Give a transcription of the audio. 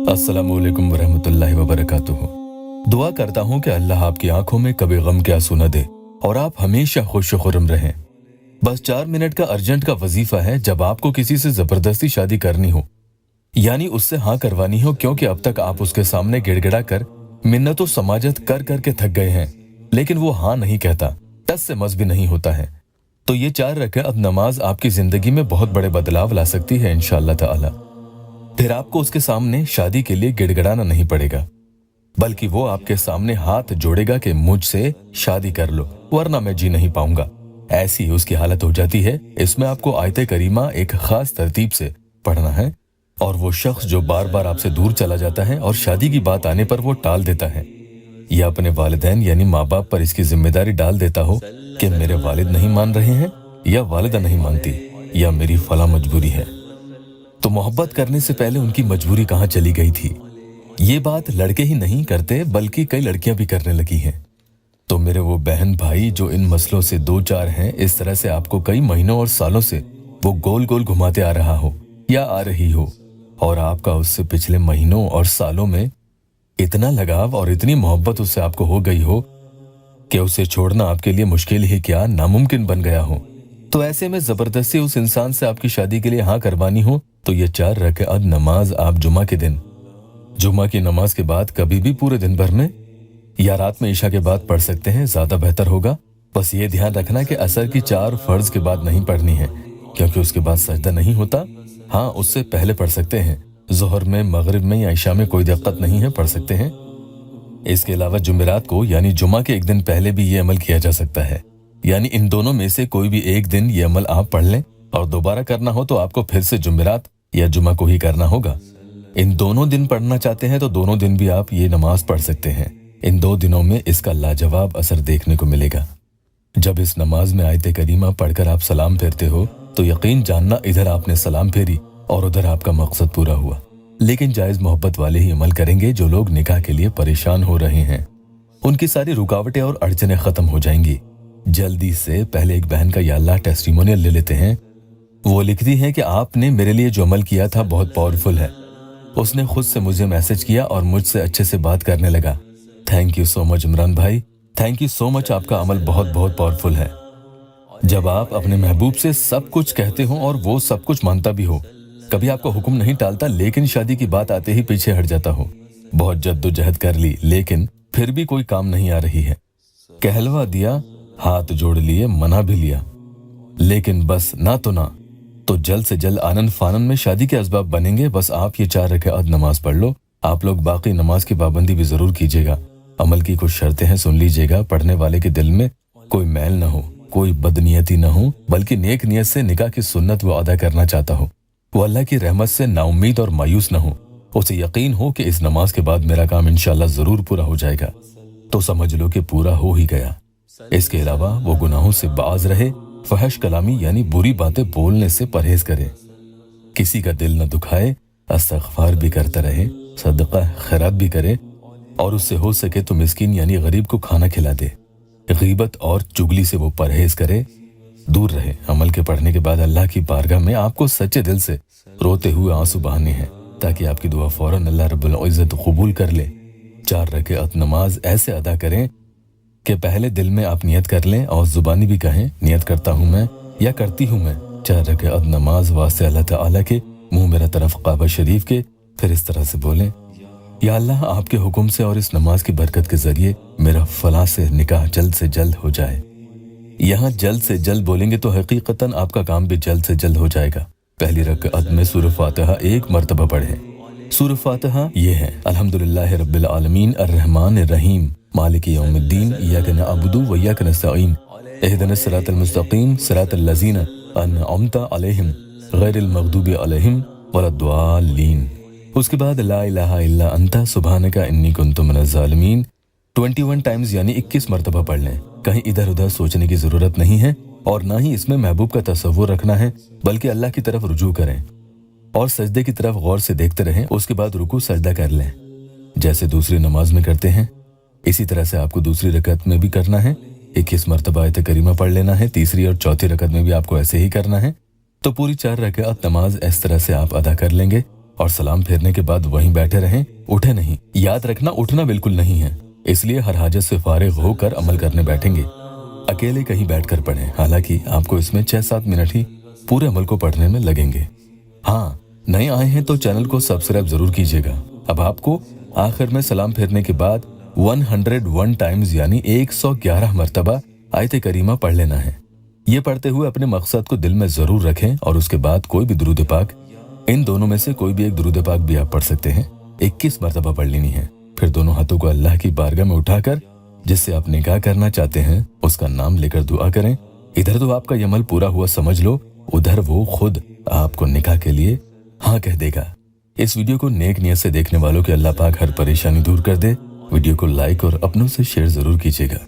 अस्सलामुअलैकुम वरहमतुल्लाहि वबरकातुहू। दुआ करता हूँ कि अल्लाह आपकी आंखों में कभी गम के आंसू न दे और आप हमेशा खुश खुर्रम रहें। बस 4 मिनट का अर्जेंट का वजीफा है। जब आपको किसी से जबरदस्ती शादी करनी हो यानी उससे हाँ करवानी हो, क्योंकि अब तक आप उसके सामने गिड़गिड़ा कर मिन्नतों समाजत कर कर के थक गए हैं, लेकिन वो हाँ नहीं कहता, टस से मस भी नहीं होता है, तो ये 4 रकात नमाज आपकी जिंदगी में बहुत बड़े बदलाव ला सकती है इंशाअल्लाह ताला। फिर आपको उसके सामने शादी के लिए गिड़गिड़ाना नहीं पड़ेगा, बल्कि वो आपके सामने हाथ जोड़ेगा कि मुझसे शादी कर लो वरना मैं जी नहीं पाऊंगा। ऐसी उसकी हालत हो जाती है। इसमें आपको आयत करीमा एक खास तरतीब से पढ़ना है, और वो शख्स जो बार बार आपसे दूर चला जाता है और शादी की बात आने पर वो टाल देता है, या अपने वालिदैन यानी माँ बाप पर इसकी जिम्मेदारी डाल देता हो कि मेरे वालिद नहीं मान रहे हैं, या वालिदा नहीं मानती, या मेरी फला मजबूरी है, तो मोहब्बत करने से पहले उनकी मजबूरी कहाँ चली गई थी। ये बात लड़के ही नहीं करते बल्कि कई लड़कियां भी करने लगी हैं। तो मेरे वो बहन भाई जो इन मसलों से 2-4 हैं, इस तरह से आपको कई महीनों और सालों से वो गोल गोल घुमाते आ रहा हो या आ रही हो, और आपका उससे पिछले महीनों और सालों में इतना लगाव और इतनी मोहब्बत उससे आपको हो गई हो कि उसे छोड़ना आपके लिए मुश्किल ही क्या नामुमकिन बन गया हो, तो ऐसे में जबरदस्ती उस इंसान से आपकी शादी के लिए हाँ करवानी हो, तो ये 4 रकात नमाज आप जुमा के दिन, जुमा की नमाज के बाद कभी भी पूरे दिन भर में या रात में ईशा के बाद पढ़ सकते हैं, ज्यादा बेहतर होगा। बस ये ध्यान रखना कि असर की 4 फर्ज के बाद नहीं पढ़नी है, क्योंकि उसके बाद सजदा नहीं होता। हाँ, उससे पहले पढ़ सकते हैं, जोहर में, मगरिब में या ईशा में कोई दिक्कत नहीं है, पढ़ सकते हैं। इसके अलावा जुमेरात को यानी जुमा के एक दिन पहले भी ये अमल किया जा सकता है, यानी इन दोनों में से कोई भी एक दिन ये अमल आप पढ़ लें, और दोबारा करना हो तो आपको फिर से जुमेरात या जुमा को ही करना होगा। इन दोनों दिन पढ़ना चाहते हैं तो दोनों दिन भी आप ये नमाज पढ़ सकते हैं। इन 2 दिनों में इसका लाजवाब असर देखने को मिलेगा। जब इस नमाज में आयत करीमा पढ़कर आप सलाम फेरते हो तो यकीन जानना इधर आपने सलाम फेरी और उधर आपका मकसद पूरा हुआ। लेकिन जायज मोहब्बत वाले ही अमल करेंगे। जो लोग निकाह के लिए परेशान हो रहे हैं उनकी सारी रुकावटें और अड़चनें खत्म हो जाएंगी। जल्दी से पहले एक बहन का या अल्लाह टेस्टिमोनियल ले लेते हैं। वो लिखती हैं कि आपने मेरे लिए जो अमल किया था बहुत पावरफुल है। उसने खुद से मुझे मैसेज किया और मुझसे अच्छे से बात करने लगा। Thank you so much Imran भाई, थैंक यू सो मच। आपका अमल बहुत बहुत पावरफुल है। जब आप अपने महबूब से सब कुछ कहते हो और वो सब कुछ मानता भी हो, कभी आपको हुक्म नहीं टालता, लेकिन शादी की बात आते ही पीछे हट जाता हो। बहुत जद्दोजहद कर ली लेकिन फिर भी कोई काम नहीं आ रही है। कहलवा दिया, हाथ जोड़ लिए, मना भी लिया, लेकिन बस ना तो जल्द से जल्द आनन फानन में शादी के असबाब बनेंगे। बस आप ये 4 रकात नमाज पढ़ लो। आप लोग बाकी नमाज की पाबंदी भी जरूर कीजिएगा। अमल की कुछ शर्तें हैं, सुन लीजिएगा। पढ़ने वाले के दिल में कोई मैल न हो, कोई बदनीयती न हो, बल्कि नेक नियत से निकाह की सुन्नत वो अदा करना चाहता हो। वो अल्लाह की रहमत से नाउम्मीद और मायूस न हो। उसे यकीन हो कि इस नमाज के बाद मेरा काम इंशाअल्लाह जरूर पूरा हो जाएगा, तो समझ लो कि पूरा हो ही गया। इसके अलावा वो गुनाहों से बाज रहे, फहश कलामी यानी बुरी बातें बोलने से परहेज करे, किसी का दिल न दुखाए, इस्तिग़फ़ार भी करता रहे, सदका खैरात भी करे, और उससे हो सके तो मिस्कीन यानी गरीब को खाना खिला दे। गीबत और चुगली से वो परहेज करे, दूर रहे। अमल के पढ़ने के बाद अल्लाह की बारगाह में आपको सच्चे दिल से रोते हुए आंसू बहाने हैं, ताकि आपकी दुआ फौरन अल्लाह रब्बुल इज़्ज़त कबूल कर ले। 4 रकात नमाज ऐसे अदा करें कि पहले दिल में आप नियत कर लें और जुबानी भी कहें, नियत करता हूं मैं या करती हूं मैं 4 रकात नमाज वास्ते अल्लाह ताला के, मुंह मेरा तरफ काबा शरीफ के। फिर इस तरह से बोलें, या अल्लाह आपके हुक्म से और इस नमाज की बरकत के जरिए मेरा फला से निकाह जल्द से जल्द हो जाए। यहाँ जल्द से जल्द बोलेंगे तो हकीकतन आपका काम भी जल्द से जल्द हो जाएगा। पहली रकात में सूरह फातिहा 1 मरतबा पढ़ें। सूरह फातिहा ये है, अल्हम्दुलिल्लाहि रब्बिल आलमीन अर्रहमानिर रहीम मालिकी यौमिद्दीन इय्याका नअबुदु व इय्याका नस्तईन इहदिनस सिरातल मुस्तकीम सिरातल लज़ीना अनअमता अलैहिम गैरिल मग़दूबि अलैहिम वलद्दाल्लीन। उसके बाद ला इलाहा इल्ला अंता सुब्हानका इन्नी कुन्तु मिनज़ ज़ालिमीन 21 टाइम्स यानी 21 मरतबा पढ़ लें। कहीं इधर उधर सोचने की जरूरत नहीं है, और ना ही इसमें महबूब का तसव्वुर रखना है, बल्कि अल्लाह की तरफ रुजू करें और सजदे की तरफ गौर से देखते रहें। उसके बाद रुकू सजदा कर लें, जैसे दूसरी नमाज में करते हैं। इसी तरह से आपको दूसरी रकअत में भी करना है। 21 मरतबा आयत करीमा पढ़ लेना है। तीसरी और चौथी रकअत में भी आपको ऐसे ही करना है। तो पूरी 4 रकात नमाज इस तरह से आप अदा कर लेंगे और सलाम फेरने के बाद वहीं बैठे रहें, उठे नहीं। याद रखना, उठना बिल्कुल नहीं है, इसलिए हर हाजत से फारिग होकर अमल करने बैठेंगे। अकेले कहीं बैठकर पढ़ें, हालांकि आपको इसमें 6-7 मिनट ही पूरे अमल को पढ़ने में लगेंगे। हाँ, नए आए हैं तो चैनल को सब्सक्राइब जरूर कीजिएगा। अब आपको आखिर में सलाम फेरने के बाद 101 टाइम्स यानी 111 मरतबा आयत करीमा पढ़ लेना है। ये पढ़ते हुए अपने मकसद को दिल में जरूर रखें और उसके बाद कोई भी दुरूद पाक, इन दोनों में से कोई भी एक दुरूद पाक भी आप पढ़ सकते हैं, 21 मरतबा पढ़ लेनी है। फिर दोनों हाथों को अल्लाह की बारगाह में उठाकर जिससे आप निकाह करना चाहते हैं उसका नाम लेकर दुआ करें। इधर तो आपका ये अमल पूरा हुआ समझ लो, उधर वो खुद आपको निकाह के लिए हाँ कह देगा। इस वीडियो को नेक नियत से देखने वालों के अल्लाह पाक हर परेशानी दूर कर दे। वीडियो को लाइक और अपनों से शेयर जरूर कीजिएगा।